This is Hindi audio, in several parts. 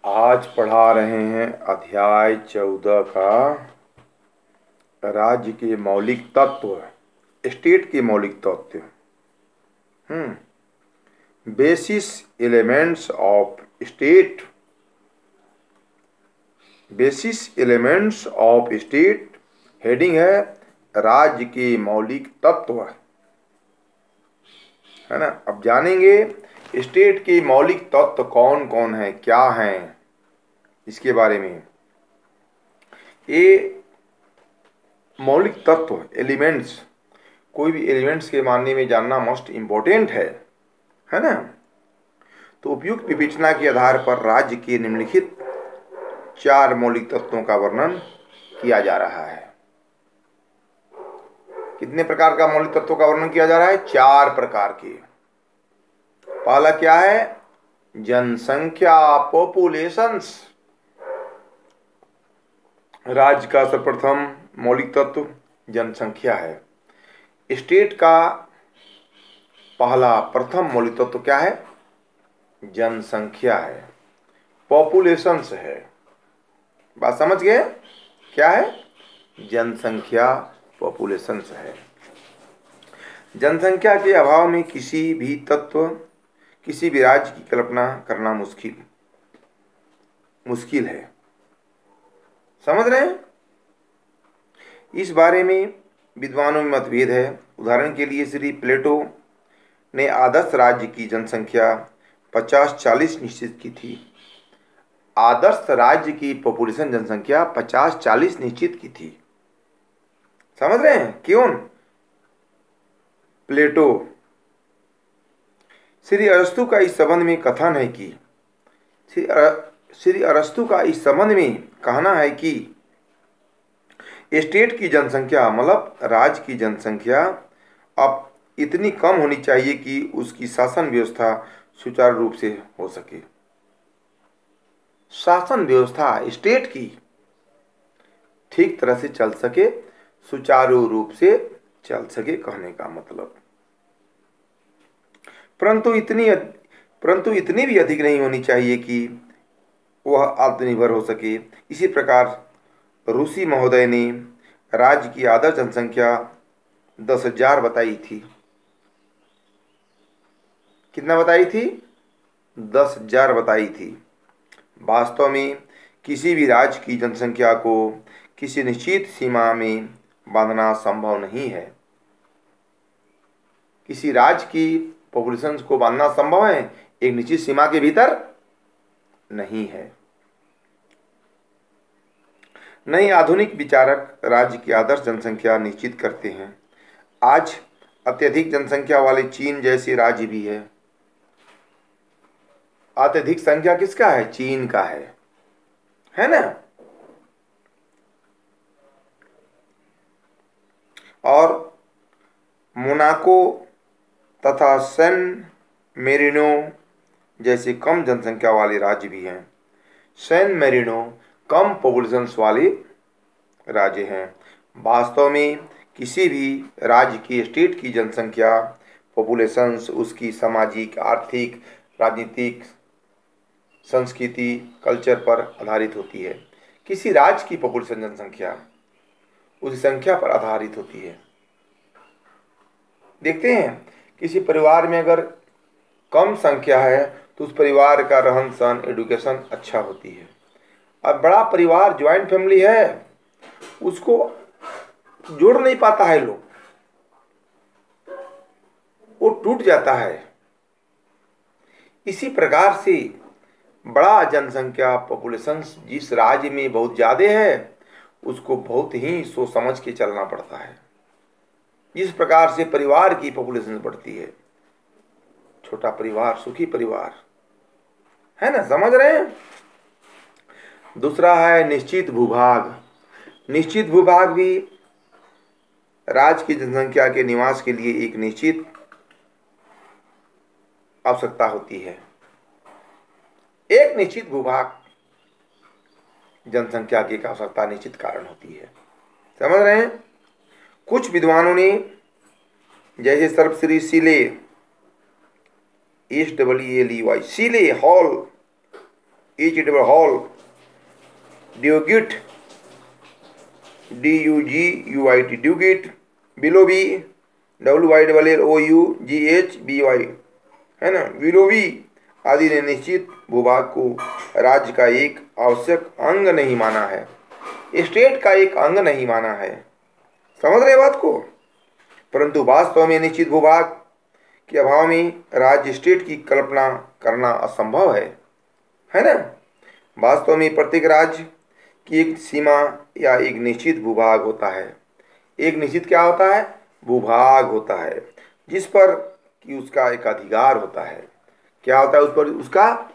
आज पढ़ा रहे हैं अध्याय 14 का राज्य के मौलिक तत्व, स्टेट के मौलिक तत्व। Basis elements of state. Basis elements of state heading है राज्य के मौलिक तत्व, है ना। अब जानेंगे स्टेट के मौलिक तत्व कौन कौन है, क्या हैं, इसके बारे में। ये मौलिक तत्व एलिमेंट्स, कोई भी एलिमेंट्स के मानने में जानना मोस्ट इम्पोर्टेंट है ना। तो उपयुक्त विवेचना के आधार पर राज्य के निम्नलिखित 4 मौलिक तत्वों का वर्णन किया जा रहा है। कितने प्रकार का मौलिक तत्वों का वर्णन किया जा रहा है? 4 प्रकार के। पहला क्या है? जनसंख्या, पॉपुलेशंस। राज्य का सर्वप्रथम मौलिक तत्व जनसंख्या है। स्टेट का पहला प्रथम मौलिक तत्व क्या है? जनसंख्या है, पॉपुलेशंस है। बात समझ गए? क्या है? जनसंख्या, पॉपुलेशंस है। जनसंख्या के अभाव में किसी भी तत्व, किसी भी राज्य की कल्पना करना मुश्किल है। समझ रहे हैं? इस बारे में विद्वानों में मतभेद है। उदाहरण के लिए श्री प्लेटो ने आदर्श राज्य की जनसंख्या 50-40 निश्चित की थी। आदर्श राज्य की पॉपुलेशन जनसंख्या 50-40 निश्चित की थी। समझ रहे हैं? क्यों? प्लेटो। श्री अरस्तु का इस संबंध में कथन है कि श्री अरस्तु का इस संबंध में कहना है कि स्टेट की जनसंख्या मतलब राज्य की जनसंख्या अब इतनी कम होनी चाहिए कि उसकी शासन व्यवस्था सुचारू रूप से हो सके। शासन व्यवस्था स्टेट की ठीक तरह से चल सके, सुचारू रूप से चल सके, कहने का मतलब। परंतु इतनी भी अधिक नहीं होनी चाहिए कि वह आत्मनिर्भर हो सके। इसी प्रकार रूसी महोदय ने राज्य की आदर्श जनसंख्या 10,000 बताई थी। कितना बताई थी? 10,000 बताई थी। वास्तव में किसी भी राज्य की जनसंख्या को किसी निश्चित सीमा में बांधना संभव नहीं है। किसी राज्य की पॉपुलेशन को बांधना संभव है, एक निश्चित सीमा के भीतर नहीं है। नए आधुनिक विचारक राज्य की आदर्श जनसंख्या निश्चित करते हैं। आज अत्यधिक जनसंख्या वाले चीन जैसे राज्य भी है। अत्यधिक संख्या किसका है? चीन का है ना। और मोनाको तथा सैन मेरिनो जैसे कम जनसंख्या वाले राज्य भी हैं। सैन मेरिनो कम पॉपुलेशंस वाले राज्य हैं। वास्तव में किसी भी राज्य की स्टेट की जनसंख्या, पॉपुलेशंस उसकी सामाजिक, आर्थिक, राजनीतिक, संस्कृति, कल्चर पर आधारित होती है। किसी राज्य की पॉपुलेशन जनसंख्या उस संख्या पर आधारित होती है। देखते हैं किसी परिवार में अगर कम संख्या है तो उस परिवार का रहन सहन, एजुकेशन अच्छा होती है। अब बड़ा परिवार, ज्वाइंट फैमिली है, उसको जोड़ नहीं पाता है लोग, वो टूट जाता है। इसी प्रकार से बड़ा जनसंख्या पॉपुलेशन जिस राज्य में बहुत ज़्यादा है उसको बहुत ही सोच समझ के चलना पड़ता है। जिस प्रकार से परिवार की पॉपुलेशन बढ़ती है, छोटा परिवार सुखी परिवार, है ना। समझ रहे हैं? दूसरा है निश्चित भूभाग। निश्चित भूभाग भी राज्य की जनसंख्या के निवास के लिए एक निश्चित आवश्यकता होती है। एक निश्चित भूभाग जनसंख्या की आवश्यकता निश्चित कारण होती है। समझ रहे हैं? कुछ विद्वानों ने जैसे सर्वश्री Seeley, SEELEY, Seeley Hall Hall, Duguit, DUGUIT, Duguit, Willoughby, WILLOUGHBY, है ना, विलोबी आदि ने निश्चित भूभाग को राज्य का एक आवश्यक अंग नहीं माना है, स्टेट का एक अंग नहीं माना है। समझ रहे बात को? परंतु वास्तव में निश्चित भूभाग के अभाव में राज्य स्टेट की कल्पना करना असंभव है ना। वास्तव में प्रत्येक राज्य की एक सीमा या एक निश्चित भूभाग होता है। एक निश्चित क्या होता है? भूभाग होता है, जिस पर कि उसका एक अधिकार होता है। क्या होता है? उस पर उसका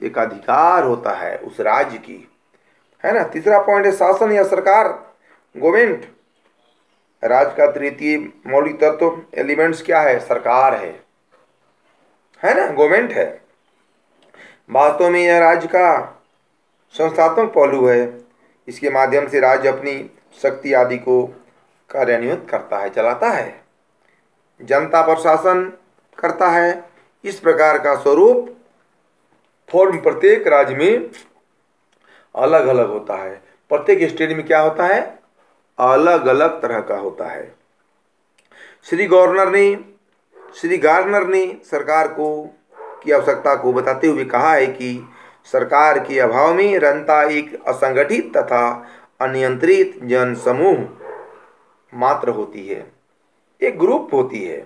एक अधिकार होता है उस राज्य की, है ना। तीसरा पॉइंट है शासन या सरकार, गवर्नमेंट। राज्य का तृतीय मौलिक तत्व एलिमेंट्स क्या है? सरकार है ना, गवर्नमेंट है। वास्तव में यह राज्य का संस्थात्मक पहलू है। इसके माध्यम से राज्य अपनी शक्ति आदि को कार्यान्वित करता है, चलाता है, जनता पर शासन करता है। इस प्रकार का स्वरूप फॉर्म प्रत्येक राज्य में अलग अलग होता है। प्रत्येक स्टेट में क्या होता है? अलग अलग तरह का होता है। श्री गार्नर ने सरकार को की आवश्यकता को बताते हुए कहा है कि सरकार के अभाव में जनता एक असंगठित तथा अनियंत्रित जन समूह मात्र होती है, एक ग्रुप होती है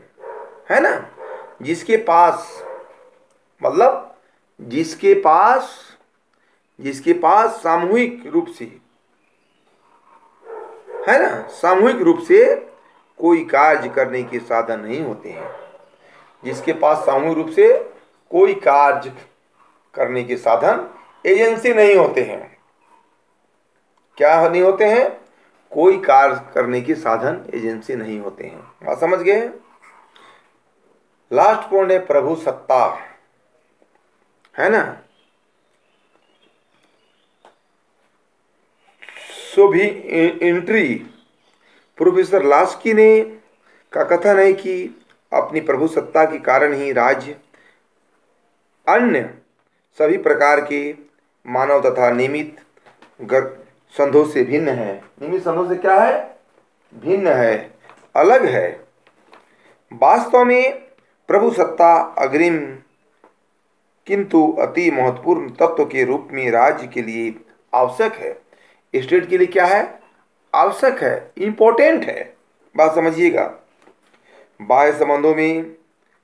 ना, जिसके पास मतलब जिसके पास सामूहिक रूप से, है ना, सामूहिक रूप से कोई कार्य करने के साधन नहीं होते हैं। जिसके पास सामूहिक रूप से कोई कार्य करने के साधन, एजेंसी नहीं होते हैं। क्या नहीं होते हैं? कोई कार्य करने के साधन, एजेंसी नहीं होते हैं। बात समझ गए? लास्ट पॉइंट है प्रभु सत्ता, है ना। सो भी एंट्री प्रोफेसर लास्की ने का कथन है कि अपनी प्रभु सत्ता के कारण ही राज्य अन्य सभी प्रकार के मानव तथा नियमित संघों से भिन्न है। नियमित संघों से क्या है? भिन्न है, अलग है। वास्तव में प्रभु सत्ता अग्रिम किंतु अति महत्वपूर्ण तत्व के रूप में राज्य के लिए आवश्यक है। स्टेट के लिए क्या है? आवश्यक है, इंपॉर्टेंट है। बात समझिएगा। बाह्य संबंधों में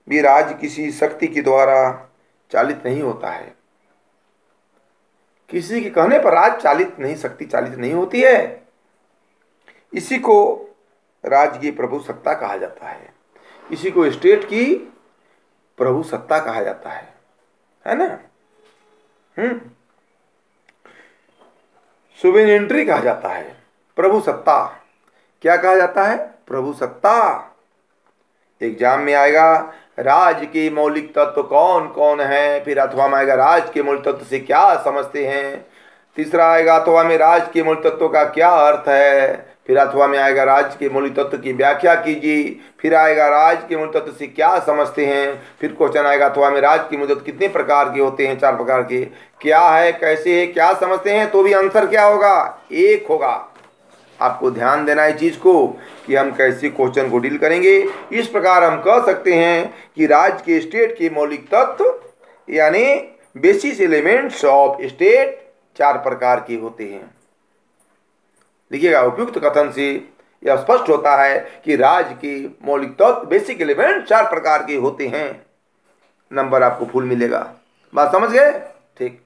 भी राज्य किसी शक्ति के द्वारा चालित नहीं होता है। किसी के कहने पर शक्ति चालित नहीं होती है। इसी को राज्य की प्रभु सत्ता कहा जाता है। इसी को स्टेट की प्रभु सत्ता कहा जाता है ना। सुवेरेनिटी कहा जाता है। प्रभु सत्ता क्या कहा जाता है? प्रभु सत्ता। एग्जाम में आएगा राज्य के मौलिक तत्व कौन कौन है, फिर अथवा में आएगा राज्य के मौलिक तत्व से क्या समझते हैं, तीसरा आएगा अथवा में राज्य के मौलिक तत्व का क्या अर्थ है, फिर अथवा में आएगा राज्य के मौलिक तत्व की व्याख्या कीजिए, फिर आएगा राज्य के मौलिक तत्व से क्या समझते हैं, फिर क्वेश्चन आएगा अथवा में राज्य के मौलिक तत्व कितने प्रकार के होते हैं? 4 प्रकार के। क्या है, कैसे है, क्या समझते हैं? तो भी आंसर क्या होगा? 1 होगा। आपको ध्यान देना है चीज को कि हम कैसे क्वेश्चन को डील करेंगे। इस प्रकार हम कह सकते हैं कि राज्य के स्टेट के मौलिक तत्व यानी बेसिस एलिमेंट्स ऑफ स्टेट 4 प्रकार के होते हैं। देखिएगा, उपयुक्त कथन से यह स्पष्ट होता है कि राज्य के मौलिक तत्व बेसिक एलिमेंट 4 प्रकार के होते हैं। नंबर आपको फुल मिलेगा। बात समझ गए? ठीक।